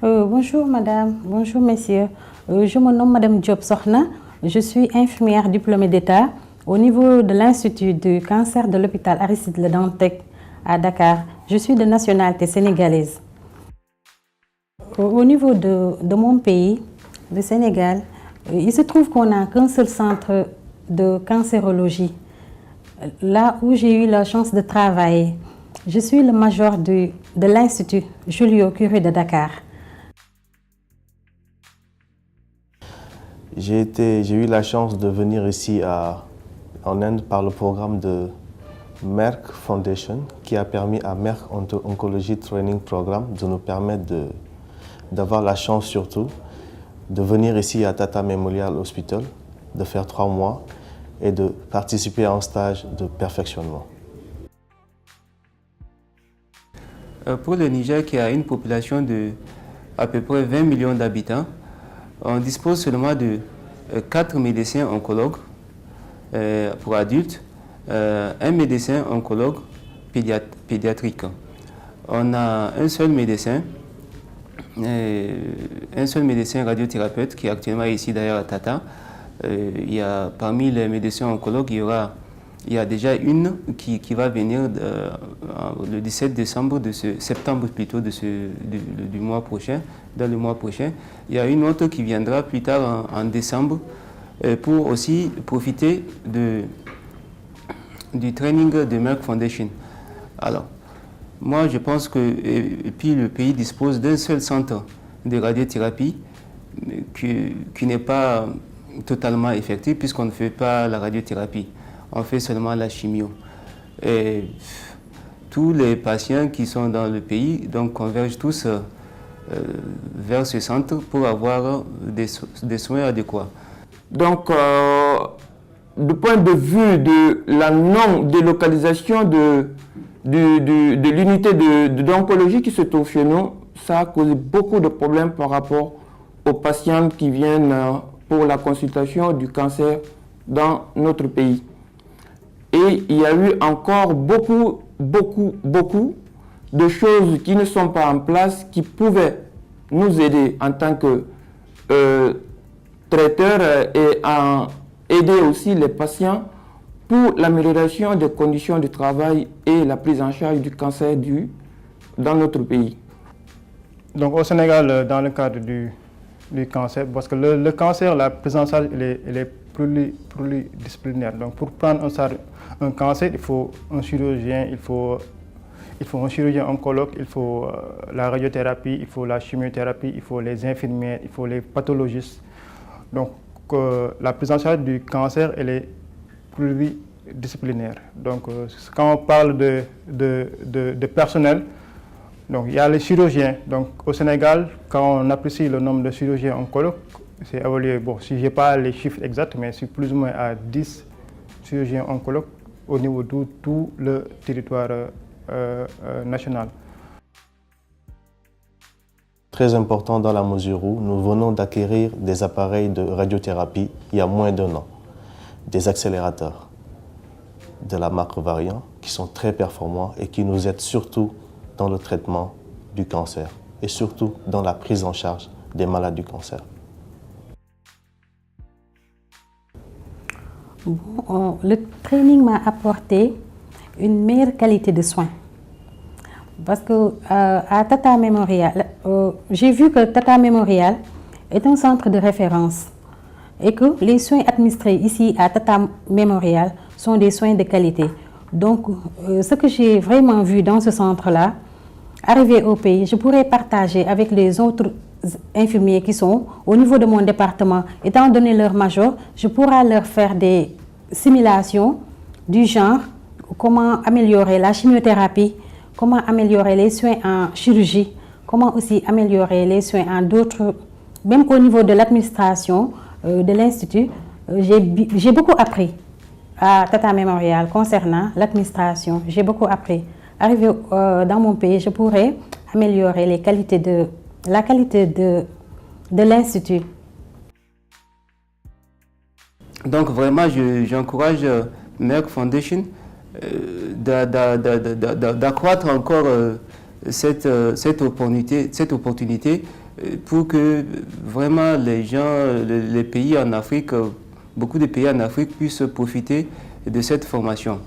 Bonjour madame, bonjour messieurs. Je me nomme madame Diop Sokhna. Je suis infirmière diplômée d'État au niveau de l'Institut du cancer de l'hôpital Aristide Le Dantec à Dakar. Je suis de nationalité sénégalaise. Au niveau de mon pays, le Sénégal, il se trouve qu'on n'a qu'un seul centre de cancérologie. Là où j'ai eu la chance de travailler, je suis le major de l'Institut Julio Curie de Dakar. J'ai eu la chance de venir ici en Inde par le programme de Merck Foundation qui a permis à Merck Oncology Training Programme de nous permettre d'avoir la chance surtout de venir ici à Tata Memorial Hospital, de faire 3 mois et de participer à un stage de perfectionnement. Pour le Niger qui a une population de à peu près 20 millions d'habitants, on dispose seulement de 4 médecins oncologues pour adultes, un médecin oncologue pédiatrique. On a un seul médecin radiothérapeute qui est actuellement ici d'ailleurs à Tata. Parmi les médecins oncologues, il y a déjà une qui va venir le 17 décembre septembre plutôt du mois prochain, dans le mois prochain. Il y a une autre qui viendra plus tard en décembre pour aussi profiter du training de Merck Foundation. Alors, moi je pense que le pays dispose d'un seul centre de radiothérapie qui n'est pas totalement effectif puisqu'on ne fait pas la radiothérapie. On fait seulement la chimio. Et tous les patients qui sont dans le pays donc, convergent tous vers ce centre pour avoir des soins adéquats. Donc, du point de vue de la non-délocalisation de l'unité d'oncologie qui se trouve chez nous, ça a causé beaucoup de problèmes par rapport aux patients qui viennent pour la consultation du cancer dans notre pays. Et il y a eu encore beaucoup de choses qui ne sont pas en place, qui pouvaient nous aider en tant que traiteurs et à aider aussi les patients pour l'amélioration des conditions de travail et la prise en charge du cancer dans notre pays. Donc au Sénégal, dans le cadre du cancer, parce que le cancer, la prise en charge, elle est pluridisciplinaire. Donc pour prendre en charge un cancer, il faut un chirurgien, il faut un chirurgien oncologue, il faut la radiothérapie, il faut la chimiothérapie, il faut les infirmières, il faut les pathologistes. Donc la prise en charge du cancer, elle est pluridisciplinaire. Donc quand on parle de personnel, donc il y a les chirurgiens. Donc au Sénégal, quand on apprécie le nombre de chirurgiens oncologues, c'est évalué, bon, si je n'ai pas les chiffres exacts, mais c'est plus ou moins à 10 chirurgiens oncologues au niveau de tout le territoire national. Très important dans la mesure où nous venons d'acquérir des appareils de radiothérapie il y a moins d'1 an, des accélérateurs de la marque Variant qui sont très performants et qui nous aident surtout dans le traitement du cancer et surtout dans la prise en charge des malades du cancer. Bon, le training m'a apporté une meilleure qualité de soins. Parce que à Tata Memorial, j'ai vu que Tata Memorial est un centre de référence et que les soins administrés ici à Tata Memorial sont des soins de qualité. Donc, ce que j'ai vraiment vu dans ce centre-là, arrivé au pays, je pourrais partager avec les autres infirmiers qui sont au niveau de mon département. Étant donné leur major, je pourrais leur faire des simulations du genre comment améliorer la chimiothérapie, comment améliorer les soins en chirurgie, comment aussi améliorer les soins en d'autres, même au niveau de l'administration de l'Institut. J'ai beaucoup appris à Tata Memorial concernant l'administration. J'ai beaucoup appris. Arrivé dans mon pays, je pourrais améliorer la qualité de l'Institut. Donc vraiment, j'encourage Merck Foundation d'accroître encore cette opportunité pour que vraiment les gens, les pays en Afrique, beaucoup de pays en Afrique puissent profiter de cette formation.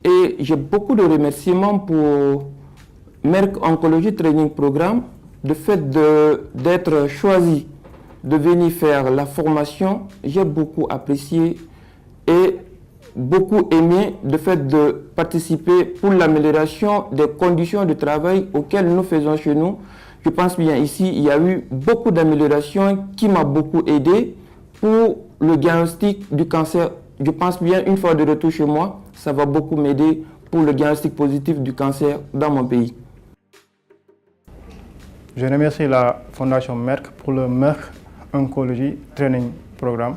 Et j'ai beaucoup de remerciements pour Merck Oncology Training Programme, le fait d'être choisi de venir faire la formation. J'ai beaucoup apprécié et beaucoup aimé le fait de participer pour l'amélioration des conditions de travail auxquelles nous faisons chez nous. Je pense bien ici, il y a eu beaucoup d'améliorations qui m'ont beaucoup aidé pour le diagnostic du cancer. Je pense bien, une fois de retour chez moi, ça va beaucoup m'aider pour le diagnostic positif du cancer dans mon pays. Je remercie la Fondation Merck pour le Merck Oncology Training Programme,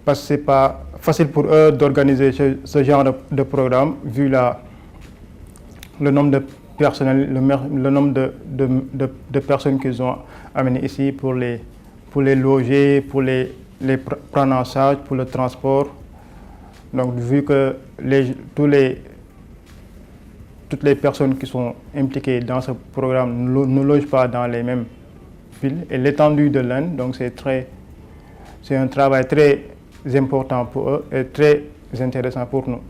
parce que ce n'est pas facile pour eux d'organiser ce genre de programme, vu le nombre de personnel, le nombre de personnes qu'ils ont amenées ici pour les loger, pour les prendre en charge, pour le transport. Donc, vu que toutes les personnes qui sont impliquées dans ce programme ne logent pas dans les mêmes villes, et l'étendue de l'Inde, donc c'est un travail très important pour eux et très intéressant pour nous.